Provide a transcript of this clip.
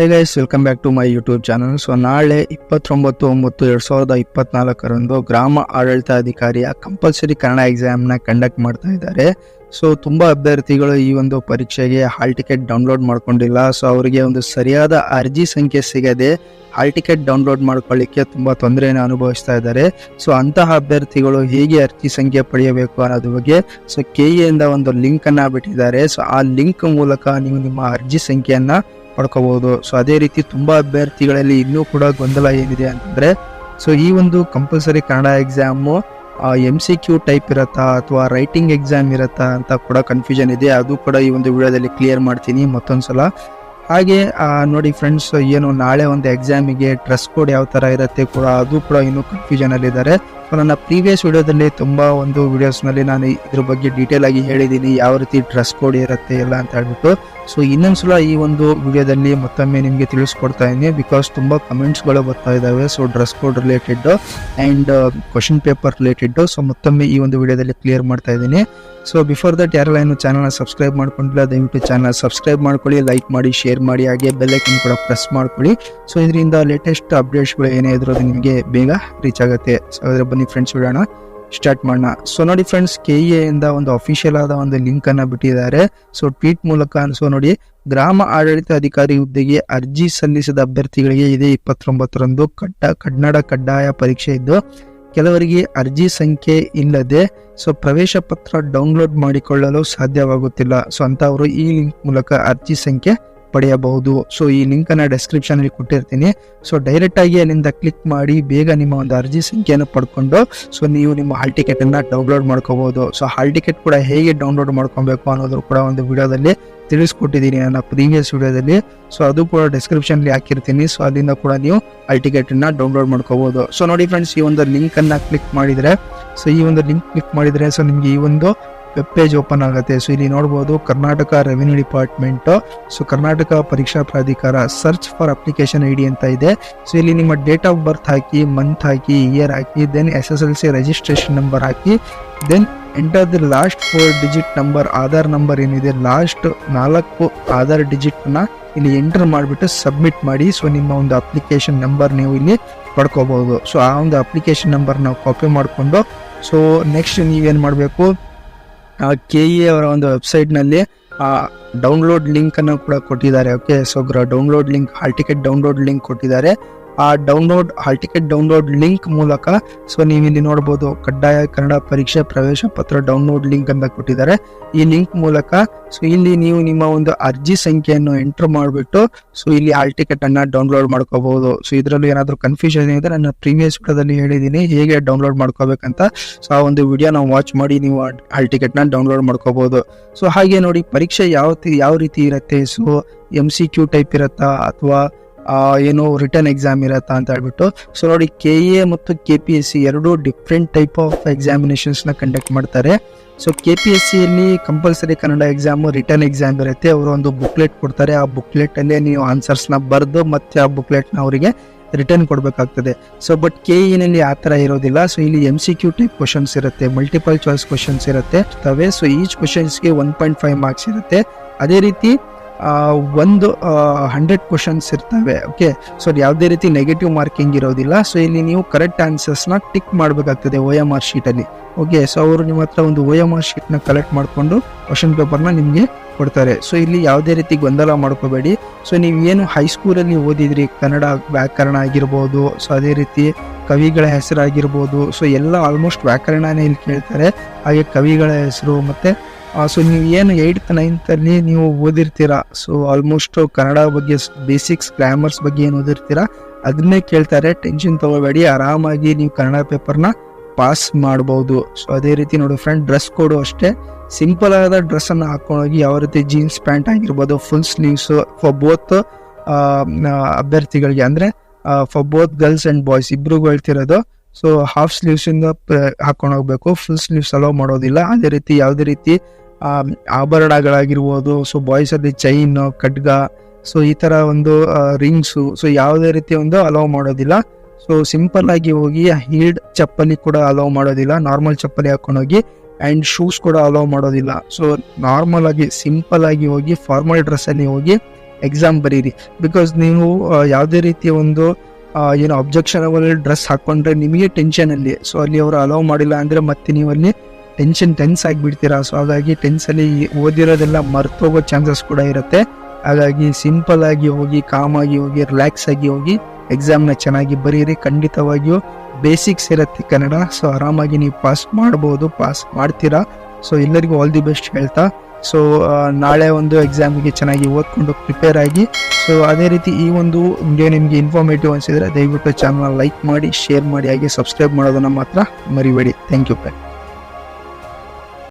Hey guys, welcome back to my YouTube channel. So ನಾಳೆ 29/9/2024 ಗ್ರಾಮ ಆಡಳಿತಾಧಿಕಾರಿಯ ಕಂಪಲ್ಸರಿ ಕನ್ನಡ ಎಕ್ಸಾಮ್ನ ಕಂಡಕ್ಟ್ ಮಾಡ್ತಾ ಇದ್ದಾರೆ. ಸೊ ತುಂಬ ಅಭ್ಯರ್ಥಿಗಳು ಈ ಒಂದು ಪರೀಕ್ಷೆಗೆ ಹಾಲ್ ಟಿಕೆಟ್ ಡೌನ್ಲೋಡ್ ಮಾಡ್ಕೊಂಡಿಲ್ಲ. ಸೊ ಅವರಿಗೆ ಒಂದು ಸರಿಯಾದ ಅರ್ಜಿ ಸಂಖ್ಯೆ ಸಿಗದೆ ಹಾಲ್ ಟಿಕೆಟ್ ಡೌನ್ಲೋಡ್ ಮಾಡ್ಕೊಳ್ಳಿಕ್ಕೆ ತುಂಬ ತೊಂದರೆಯನ್ನು ಅನುಭವಿಸ್ತಾ ಇದ್ದಾರೆ. ಸೊ ಅಂತಹ ಅಭ್ಯರ್ಥಿಗಳು ಹೇಗೆ ಅರ್ಜಿ ಸಂಖ್ಯೆ ಪಡೆಯಬೇಕು ಅನ್ನೋದ್ರ ಬಗ್ಗೆ ಸೊ KA ಇಂದ ಒಂದು ಲಿಂಕ್ ಅನ್ನ ಬಿಟ್ಟಿದ್ದಾರೆ. ಸೊ ಆ ಲಿಂಕ್ ಮೂಲಕ ನೀವು ನಿಮ್ಮ ಅರ್ಜಿ ಸಂಖ್ಯೆಯನ್ನ ಪಡ್ಕೋಬಹುದು. ಸೊ ಅದೇ ರೀತಿ ತುಂಬಾ ಅಭ್ಯರ್ಥಿಗಳಲ್ಲಿ ಇನ್ನೂ ಕೂಡ ಗೊಂದಲ ಏನಿದೆ ಅಂತಂದ್ರೆ, ಸೊ ಈ ಒಂದು compulsory Kannada exam MCQ type ಇರತ್ತಾ ಅಥವಾ ರೈಟಿಂಗ್ ಎಕ್ಸಾಮ್ ಇರತ್ತಾ ಅಂತ ಕೂಡ ಕನ್ಫ್ಯೂಷನ್ ಇದೆ. ಅದು ಕೂಡ ಈ ಒಂದು ವಿಡಿಯೋದಲ್ಲಿ ಕ್ಲಿಯರ್ ಮಾಡ್ತೀನಿ ಮತ್ತೊಂದ್ಸಲ. ಹಾಗೆ ನೋಡಿ ಫ್ರೆಂಡ್ಸ್, ಏನು ನಾಳೆ ಒಂದು ಎಕ್ಸಾಮಿಗೆ ಡ್ರೆಸ್ ಕೋಡ್ ಯಾವ ತರ ಇರುತ್ತೆ ಕೂಡ ಅದು ಕೂಡ ಇನ್ನೂ ಕನ್ಫ್ಯೂಷನ್ ಅಲ್ಲಿ ಇದ್ದಾರೆ. ಸೊ ನನ್ನ ಪ್ರೀವಿಯಸ್ ವಿಡಿಯೋದಲ್ಲಿ ತುಂಬಾ ಒಂದು ವಿಡಿಯೋಸ್ನಲ್ಲಿ ನಾನು ಇದ್ರ ಬಗ್ಗೆ ಡೀಟೇಲ್ ಆಗಿ ಹೇಳಿದ್ದೀನಿ, ಯಾವ ರೀತಿ ಡ್ರೆಸ್ ಕೋಡ್ ಇರುತ್ತೆ ಎಲ್ಲ ಅಂತ ಹೇಳ್ಬಿಟ್ಟು. ಸೊ ಇನ್ನೊಂದ್ಸಲ ಈ ಒಂದು ವಿಡಿಯೋದಲ್ಲಿ ಮತ್ತೊಮ್ಮೆ ನಿಮಗೆ ತಿಳಿಸ್ಕೊಡ್ತಾ ಇದ್ದೀನಿ, ಬಿಕಾಸ್ ತುಂಬಾ ಕಮೆಂಟ್ಸ್ಗಳು ಬರ್ತಾ ಇದ್ದಾವೆ. So dress code related and question paper related. So ಮತ್ತೊಮ್ಮೆ ಈ ಒಂದು ವಿಡಿಯೋದಲ್ಲಿ ಕ್ಲಿಯರ್ ಮಾಡ್ತಾ ಇದ್ದೀನಿ. ಸೊ ಬಿಫೋರ್ ದಟ್ ಯಾರೆಲ್ಲ ಇನ್ನು ಚಾನಲ್ನ ಸಬ್ಸ್ಕ್ರೈಬ್ ಮಾಡ್ಕೊಂಡಿಲ್ಲ, ದಯವಿಟ್ಟು ಚಾನಲ್ ಸಬ್ಸ್ಕ್ರೈಬ್ ಮಾಡ್ಕೊಳ್ಳಿ, ಲೈಕ್ ಮಾಡಿ, ಶೇರ್ ಮಾಡಿ, ಹಾಗೆ ಬೆಲ್ ಐಕನ್ ಕೂಡ ಪ್ರೆಸ್ ಮಾಡ್ಕೊಳ್ಳಿ. ಸೊ ಇದರಿಂದ ಲೇಟೆಸ್ಟ್ ಅಪ್ಡೇಟ್ಸ್ಗಳು ಏನೇ ಇದ್ರೂ ಅದು ನಿಮಗೆ ಬೇಗ ರೀಚ್ ಆಗುತ್ತೆ. ಸೊ ಅದರ ಬನ್ನಿ ಫ್ರೆಂಡ್ಸ್, ವಿಡಿಯೋನ ಸ್ಟಾರ್ಟ್ ಮಾಡೋಣ. ಸೊ ನೋಡಿ ಫ್ರೆಂಡ್ಸ್, KA ಇಂದ ಒಂದು ಅಫಿಷಿಯಲ್ ಆದ ಒಂದು ಲಿಂಕ್ ಅನ್ನ ಬಿಟ್ಟಿದ್ದಾರೆ. ಸೊ ಟ್ವೀಟ್ ಮೂಲಕ. ಸೊ ನೋಡಿ, ಗ್ರಾಮ ಆಡಳಿತ ಅಧಿಕಾರಿ ಹುದ್ದೆಗೆ ಅರ್ಜಿ ಸಲ್ಲಿಸಿದ ಅಭ್ಯರ್ಥಿಗಳಿಗೆ ಇದೇ 29ರಂದು ಕನ್ನಡ ಕಡ್ಡಾಯ ಪರೀಕ್ಷೆ ಇದ್ದು, ಕೆಲವರಿಗೆ ಅರ್ಜಿ ಸಂಖ್ಯೆ ಇಲ್ಲದೆ ಸೊ ಪ್ರವೇಶ ಪತ್ರ ಡೌನ್ಲೋಡ್ ಮಾಡಿಕೊಳ್ಳಲು ಸಾಧ್ಯವಾಗುತ್ತಿಲ್ಲ. ಸೊ ಅಂತವರು ಈ ಲಿಂಕ್ ಮೂಲಕ ಅರ್ಜಿ ಸಂಖ್ಯೆ ಪಡೆಯಬಹುದು. ಸೊ ಈ ಲಿಂಕ್ ಅನ್ನ ಡಿಸ್ಕ್ರಿಪ್ಷನ್ ಅಲ್ಲಿ ಕೊಟ್ಟಿರ್ತೀನಿ. ಸೊ ಡೈರೆಕ್ಟ್ ಆಗಿ ಅಲ್ಲಿಂದ ಕ್ಲಿಕ್ ಮಾಡಿ ಬೇಗ ನಿಮ್ಮ ಒಂದು ಅರ್ಜಿ ಸಂಖ್ಯೆಯನ್ನು ಪಡ್ಕೊಂಡು ಸೊ ನೀವು ನಿಮ್ಮ ಹಾಲ್ ಟಿಕೆಟ್ ಅನ್ನ ಡೌನ್ಲೋಡ್ ಮಾಡ್ಕೋಬಹುದು. ಸೊ ಹಾಲ್ ಟಿಕೆಟ್ ಕೂಡ ಹೇಗೆ ಡೌನ್ಲೋಡ್ ಮಾಡ್ಕೊಬೇಕು ಅನ್ನೋದು ಕೂಡ ಒಂದು ವಿಡಿಯೋದಲ್ಲಿ ತಿಳಿಸ್ಕೊಟ್ಟಿದ್ದೀನಿ ನನ್ನ ಪ್ರೀವಿಯಸ್ ವಿಡಿಯೋದಲ್ಲಿ. ಸೊ ಅದು ಕೂಡ ಡಿಸ್ಕ್ರಿಪ್ಷನ್ ಅಲ್ಲಿ ಹಾಕಿರ್ತೀನಿ. ಸೊ ಅಲ್ಲಿಂದ ಕೂಡ ನೀವು ಹಾಲ್ ಟಿಕೆಟ್ ಅನ್ನ ಡೌನ್ಲೋಡ್ ಮಾಡ್ಕೋಬಹುದು. ಸೊ ನೋಡಿ ಫ್ರೆಂಡ್ಸ್, ಈ ಒಂದು ಲಿಂಕ್ ಅನ್ನ ಕ್ಲಿಕ್ ಮಾಡಿದ್ರೆ ಸೊ ನಿಮ್ಗೆ ಈ ಒಂದು ವೆಬ್ ಪೇಜ್ ಓಪನ್ ಆಗುತ್ತೆ. ಸೊ ಇಲ್ಲಿ ನೋಡಬಹುದು, Karnataka revenue department, so Karnataka ಪರೀಕ್ಷಾ ಪ್ರಾಧಿಕಾರ, ಸರ್ಚ್ ಫಾರ್ ಅಪ್ಲಿಕೇಶನ್ ID ಅಂತ ಇದೆ. ಸೊ ಇಲ್ಲಿ ನಿಮ್ಮ ಡೇಟ್ ಆಫ್ ಬರ್ತ್ ಹಾಕಿ, ಮಂತ್ ಹಾಕಿ, ಇಯರ್ ಹಾಕಿ, ದೆನ್ SSLC ರಿಜಿಸ್ಟ್ರೇಷನ್ ನಂಬರ್ ಹಾಕಿ, then enter the last 4 digit number, Aadhaar number ಏನಿದೆ ಲಾಸ್ಟ್ 4 ಆಧಾರ್ ಡಿಜಿಟ್ ನ ಇಲ್ಲಿ ಎಂಟರ್ ಮಾಡಿಬಿಟ್ಟು ಸಬ್ಮಿಟ್ ಮಾಡಿ. ಸೊ ನಿಮ್ಮ ಒಂದು ಅಪ್ಲಿಕೇಶನ್ ನಂಬರ್ ನೀವು ಇಲ್ಲಿ ಪಡ್ಕೋಬಹುದು. ಸೊ ಆ ಒಂದು ಅಪ್ಲಿಕೇಶನ್ ನಂಬರ್ ನಾವು ಕಾಪಿ ಮಾಡಿಕೊಂಡು ಸೊ ನೆಕ್ಸ್ಟ್ ನೀವೇನು ಮಾಡಬೇಕು, KA ಅವರ ಒಂದು ವೆಬ್ಸೈಟ್ನಲ್ಲಿ ಡೌನ್ಲೋಡ್ ಲಿಂಕ್ ಅನ್ನು ಕೂಡ ಕೊಟ್ಟಿದ್ದಾರೆ. ಓಕೆ, ಸೊ ಡೌನ್ಲೋಡ್ ಲಿಂಕ್, ಹಾಲ್ ಟಿಕೆಟ್ ಡೌನ್ಲೋಡ್ ಲಿಂಕ್ ಕೊಟ್ಟಿದ್ದಾರೆ. ಆ ಹಾಲ್ ಟಿಕೆಟ್ ಡೌನ್ಲೋಡ್ ಲಿಂಕ್ ಮೂಲಕ ಸೊ ನೀವು ಇಲ್ಲಿ ನೋಡಬಹುದು, ಕಡ್ಡಾಯ ಕನ್ನಡ ಪರೀಕ್ಷೆ ಪ್ರವೇಶ ಪತ್ರ ಡೌನ್ಲೋಡ್ ಲಿಂಕ್ ಅಂತ ಕೊಟ್ಟಿದ್ದಾರೆ. ಈ ಲಿಂಕ್ ಮೂಲಕ ಸೊ ಇಲ್ಲಿ ನೀವು ನಿಮ್ಮ ಒಂದು ಅರ್ಜಿ ಸಂಖ್ಯೆಯನ್ನು ಎಂಟರ್ ಮಾಡಿಬಿಟ್ಟು ಸೊ ಇಲ್ಲಿ ಹಾಲ್ ಟಿಕೆಟ್ ಅನ್ನ ಡೌನ್ಲೋಡ್ ಮಾಡ್ಕೋಬಹುದು. ಸೊ ಇದರಲ್ಲಿ ಏನಾದರೂ ಕನ್ಫ್ಯೂಷನ್ ಇದೆ, ನನ್ನ ಪ್ರೀವಿಯಸ್ ವಿಡಿಯೋದಲ್ಲಿ ಹೇಳಿದ್ದೀನಿ ಹೇಗೆ ಡೌನ್ಲೋಡ್ ಮಾಡ್ಕೋಬೇಕಂತ. ಸೊ ಆ ಒಂದು ವಿಡಿಯೋ ನಾವು ವಾಚ್ ಮಾಡಿ ನೀವು ಹಾಲ್ ಟಿಕೆಟ್ ನ ಡೌನ್ಲೋಡ್ ಮಾಡ್ಕೋಬಹುದು. ಸೊ ಹಾಗೆ ನೋಡಿ, ಪರೀಕ್ಷೆ ಯಾವ ರೀತಿ ಇರುತ್ತೆ, ಸೊ MCQ ಟೈಪ್ ಇರತ್ತಾ ಅಥವಾ ಏನು ರಿಟರ್ನ್ ಎಕ್ಸಾಮ್ ಇರತ್ತಾ ಅಂತ ಹೇಳ್ಬಿಟ್ಟು. ಸೊ ನೋಡಿ, KA ಮತ್ತು KPSC ಎರಡು ಡಿಫ್ರೆಂಟ್ ಟೈಪ್ ಆಫ್ ಎಕ್ಸಾಮಿನೇಷನ್ಸ್ ನ ಕಂಡಕ್ಟ್ ಮಾಡ್ತಾರೆ. ಸೊ KPSC ಅಲ್ಲಿ compulsory Kannada exam return exam ಇರುತ್ತೆ. ಅವರು ಒಂದು ಬುಕ್ಲೆಟ್ ಕೊಡ್ತಾರೆ. ಆ ಬುಕ್ಲೆಟ್ ಅಲ್ಲೇ ನೀವು ಆನ್ಸರ್ಸ್ ನ ಬರೆದು ಮತ್ತೆ ಆ ಬುಕ್ಲೆಟ್ ನ ಅವರಿಗೆ ರಿಟರ್ನ್ ಕೊಡಬೇಕಾಗ್ತದೆ. ಸೊ ಬಟ್ KA ನಲ್ಲಿ ಆ ತರ ಇರೋದಿಲ್ಲ. ಸೊ ಇಲ್ಲಿ MCQ ಟೈಪ್ ಕ್ವಶನ್ಸ್ ಇರುತ್ತೆ, ಮಲ್ಟಿಪಲ್ ಚಾಯ್ಸ್ ಕ್ವಶನ್ಸ್ ಇರುತ್ತೆ. ಸೊ ಈಚ್ ಕ್ವಶನ್ಸ್ಗೆ 1.5 ಮಾರ್ಕ್ಸ್ ಇರುತ್ತೆ. ಅದೇ ರೀತಿ 100 ಕ್ವಶನ್ಸ್ ಇರ್ತವೆ. ಓಕೆ, ಸೊ ಯಾವುದೇ ರೀತಿ ನೆಗೆಟಿವ್ ಮಾರ್ಕಿಂಗ್ ಇರೋದಿಲ್ಲ. ಸೊ ಇಲ್ಲಿ ನೀವು ಕರೆಕ್ಟ್ ಆನ್ಸರ್ಸ್ ನ ಟಿಕ್ ಮಾಡಬೇಕಾಗ್ತದೆ OMR ಶೀಟ್ ಅಲ್ಲಿ. ಓಕೆ, ಸೊ ಅವರು ನಿಮ್ಮ ಹತ್ರ ಒಂದು OMR ಶೀಟ್ ನ ಕಲೆಕ್ಟ್ ಮಾಡಿಕೊಂಡು ಕ್ವಶನ್ ಪೇಪರ್ ನ ನಿಮ್ಗೆ ಕೊಡ್ತಾರೆ. ಸೊ ಇಲ್ಲಿ ಯಾವುದೇ ರೀತಿ ಗೊಂದಲ ಮಾಡ್ಕೋಬೇಡಿ. ಸೊ ನೀವು ಏನು ಹೈಸ್ಕೂಲಲ್ಲಿ ಓದಿದ್ರಿ, ಕನ್ನಡ ವ್ಯಾಕರಣ ಆಗಿರ್ಬೋದು, ಸೊ ಅದೇ ರೀತಿ ಕವಿಗಳ ಹೆಸರಾಗಿರ್ಬೋದು, ಸೊ ಎಲ್ಲ ಆಲ್ಮೋಸ್ಟ್ ವ್ಯಾಕರಣನೇ ಇಲ್ಲಿ ಕೇಳ್ತಾರೆ. ಹಾಗೆ ಕವಿಗಳ ಹೆಸರು ಮತ್ತೆ ಸೊ ನೀವು ಏನು 8th 9th ಅಲ್ಲಿ ನೀವು ಓದಿರ್ತೀರಾ, ಸೊ ಆಲ್ಮೋಸ್ಟ್ ಕನ್ನಡ ಬಗ್ಗೆ ಬೇಸಿಕ್ಸ್ ಗ್ರಾಮರ್ಸ್ ಬಗ್ಗೆ ಏನು ಓದಿರ್ತೀರಾ ಅದನ್ನೇ ಕೇಳ್ತಾರೆ. ಟೆನ್ಷನ್ ತಗೋಬೇಡಿ, ಆರಾಮಾಗಿ ನೀವು ಕನ್ನಡ ಪೇಪರ್ನ ಪಾಸ್ ಮಾಡಬಹುದು. ಸೊ ಅದೇ ರೀತಿ ನೋಡಿ ಫ್ರೆಂಡ್, ಡ್ರೆಸ್ ಕೋಡು ಅಷ್ಟೇ ಸಿಂಪಲ್ ಆದ ಡ್ರೆಸ್ ಅನ್ನು ಹಾಕೊಂಡೋಗಿ, ಯಾವ ರೀತಿ ಜೀನ್ಸ್ ಪ್ಯಾಂಟ್ ಆಗಿರ್ಬೋದು, ಫುಲ್ ಸ್ಲೀವ್ಸ್ ಫಾರ್ ಬೋತ್ ಅಭ್ಯರ್ಥಿಗಳಿಗೆ, ಅಂದ್ರೆ for both girls and boys ಇಬ್ರಿಗೂ ಹೇಳ್ತಿರೋದು. ಸೊ ಹಾಫ್ ಸ್ಲೀವ್ಸ್ ಇಂದ ಹಾಕೊಂಡು ಹೋಗ್ಬೇಕು, ಫುಲ್ ಸ್ಲೀವ್ಸ್ ಅಲೋ ಮಾಡೋದಿಲ್ಲ. ಅದೇ ರೀತಿ ಯಾವುದೇ ರೀತಿ ಆಭರಣಗಳಾಗಿರ್ಬೋದು, ಸೊ ಬಾಯ್ಸ್ ಅಲ್ಲಿ ಚೈನ್, ಖಡ್ಗ, ಸೊ ಈ ತರ ಒಂದು ರಿಂಗ್ಸು, ಸೊ ಯಾವುದೇ ರೀತಿ ಒಂದು ಅಲೋ ಮಾಡೋದಿಲ್ಲ. ಸೊ ಸಿಂಪಲ್ ಆಗಿ ಹೋಗಿ, ಹೀಲ್ಡ್ ಚಪ್ಪಲಿ ಕೂಡ ಅಲೋ ಮಾಡೋದಿಲ್ಲ, ನಾರ್ಮಲ್ ಚಪ್ಪಲಿ ಹಾಕೊಂಡೋಗಿ. ಅಂಡ್ ಶೂಸ್ ಕೂಡ ಅಲೋ ಮಾಡೋದಿಲ್ಲ. ಸೊ ನಾರ್ಮಲ್ ಆಗಿ ಸಿಂಪಲ್ ಆಗಿ ಹೋಗಿ, ಫಾರ್ಮಲ್ ಡ್ರೆಸ್ ಅಲ್ಲಿ ಹೋಗಿ ಎಕ್ಸಾಮ್ ಬರೀರಿ. ಬಿಕಾಸ್ ನೀವು ಯಾವುದೇ ರೀತಿಯ ಒಂದು ಏನು ಅಬ್ಜೆಕ್ಷನಬಲ್ ಡ್ರೆಸ್ ಹಾಕೊಂಡ್ರೆ ನಿಮಗೆ ಟೆನ್ಷನಲ್ಲಿ, ಸೊ ಅಲ್ಲಿ ಅವರು ಅಲೌ ಮಾಡಿಲ್ಲ ಅಂದರೆ ಮತ್ತೆ ನೀವು ಅಲ್ಲಿ ಟೆನ್ಸ್ ಆಗಿಬಿಡ್ತೀರಾ. ಸೊ ಹಾಗಾಗಿ ಟೆನ್ಸಲ್ಲಿ ಓದಿರೋದೆಲ್ಲ ಮರ್ತೋಗೋ ಚಾನ್ಸಸ್ ಕೂಡ ಇರುತ್ತೆ. ಹಾಗಾಗಿ ಸಿಂಪಲ್ ಆಗಿ ಹೋಗಿ, ಕಾಮ್ ಆಗಿ ಹೋಗಿ, ರಿಲ್ಯಾಕ್ಸ್ ಆಗಿ ಹೋಗಿ ಎಕ್ಸಾಮ್ನ ಚೆನ್ನಾಗಿ ಬರೀರಿ. ಖಂಡಿತವಾಗಿಯೂ ಬೇಸಿಕ್ಸ್ ಇರುತ್ತೆ ಕನ್ನಡ, ಸೊ ಆರಾಮಾಗಿ ನೀವು ಪಾಸ್ ಮಾಡ್ತೀರಾ. ಸೊ ಎಲ್ಲರಿಗೂ ಆಲ್ ದಿ ಬೆಸ್ಟ್ ಹೇಳ್ತಾ, ಸೊ ನಾಳೆ ಒಂದು ಎಕ್ಸಾಮಿಗೆ ಚೆನ್ನಾಗಿ ಓದ್ಕೊಂಡು ಪ್ರಿಪೇರ್ ಆಗಿ. ಸೊ ಅದೇ ರೀತಿ ಈ ಒಂದು ವಿಡಿಯೋ ನಿಮಗೆ ಇನ್ಫಾರ್ಮೇಟಿವ್ ಅನಿಸಿದರೆ ದಯವಿಟ್ಟು ಚಾನಲ್ ಲೈಕ್ ಮಾಡಿ, ಶೇರ್ ಮಾಡಿ, ಹಾಗೆ ಸಬ್ಸ್ಕ್ರೈಬ್ ಮಾಡೋದನ್ನು ಮಾತ್ರ ಮರಿಬೇಡಿ. Thank you.